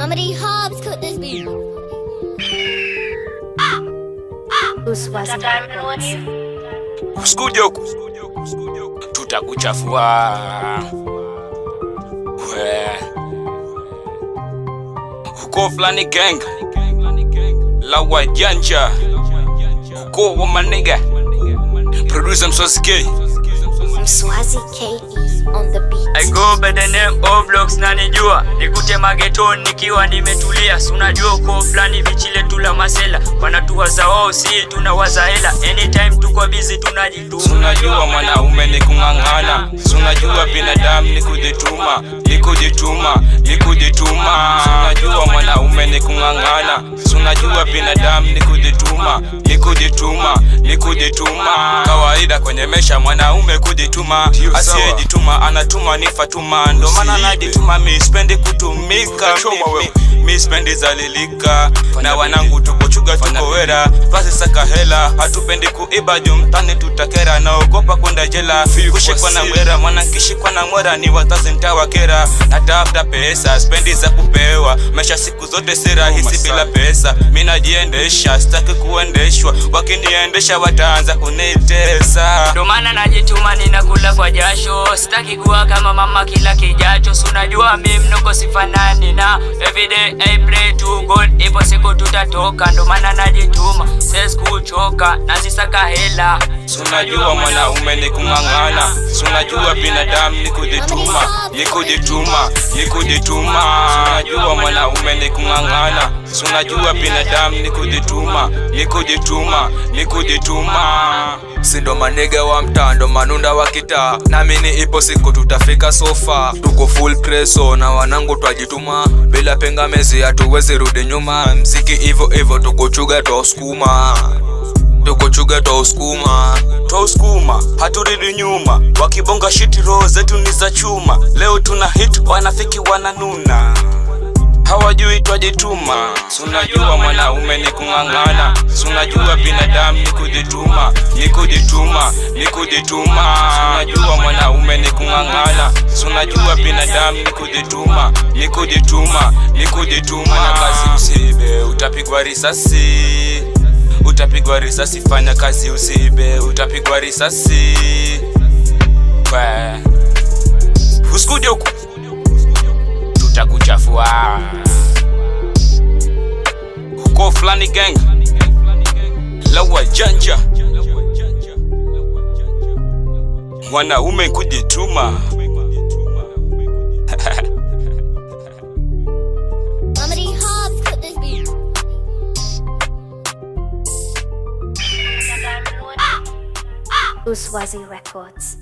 Mama D Hobbs cooked this beef. Usikuja huku, tutakuchafua. Uko flani gang la wajanja, uko wa maniga. Producer Mswazi K. Mswazi KE on the beat. I go by the name of Blocks na nijua nikute mageton nikiwa nimetulia. Unajua uko flani vichile tula masela wanatuwaza wao, si tunawaza hela. Anytime tuko busy tunajituma. Unajua mwanaume ni kung'ang'ana, unajua binadamu ni kujituma, ni kujituma, ni kujituma. Unajua mwanaume ni kung'ang'ana, unajua binadamu ni kujituma, ni kujituma, ni kujituma. Kawaida kwenye maisha mwanaume kujituma, asiyejituma anatuma ni Fatuma. Ndo maana najituma, mi sipendi kutumika, mi sipendi zalilika. Na wanangu tuko chuga tuko wera, basi saka hela, hatupendi kuiba jumtani tutakera. Naogopa kwenda jela, kushikwa na mwera, mwana kishikwa na mwera ni watazi nitawakera. Natafuta pesa, spendi za kupewa, maisha siku zote si rahisi bila pesa. Mi najiendesha, sitaki kuendeshwa, wakiniendesha wataanza kunitesa. Ndo maana najituma, ninakula kwa jasho, sitaki kuwa kama mama kila kijacho. Unajua mimi mnoko sifanani na everyday I pray to God, ipo siku tutatoka. Ndo maana najituma, siwezi kuchoka, nazisaka hela. Unajua mwanaume ni kung'ang'ana, unajua binadamu ni kujituma, ni kujituma, ni kujituma. Unajua mwanaume ni kung'ang'ana, unajua binadamu ni kujituma, ni kujituma, ni kujituma. Sindo manega wa mtando manunda wa kitaa, namini ipo siku tutafika sofa. Tuko full preso na wanangu twajituma, bila pengamezi hatuwezi rudi nyuma. Mziki ivo ivo tukuchuga twausukuma, tukuchuga twausukuma, twausukuma haturudi nyuma. Wakibonga shiti roho zetu ni za chuma. Leo tuna hit wanafiki wananuna, hawajui twajituma. Unajua mwanaume ni kung'ang'ana, unajua binadamu ni kujituma, ni kujituma, ni kujituma. Unajua mwanaume ni kung'ang'ana, unajua binadamu ni kujituma, ni kujituma, ni kujituma. Na kazi usiibe, utapigwa risasi, utapigwa risasi. Fanya kazi usiibe, utapigwa risasi. Usikuje huku, tutakuchafua. Uko flani gang la wajanja, mwanaume kujituma. Mama D Hobbs cooked this beef. Uswazi Records.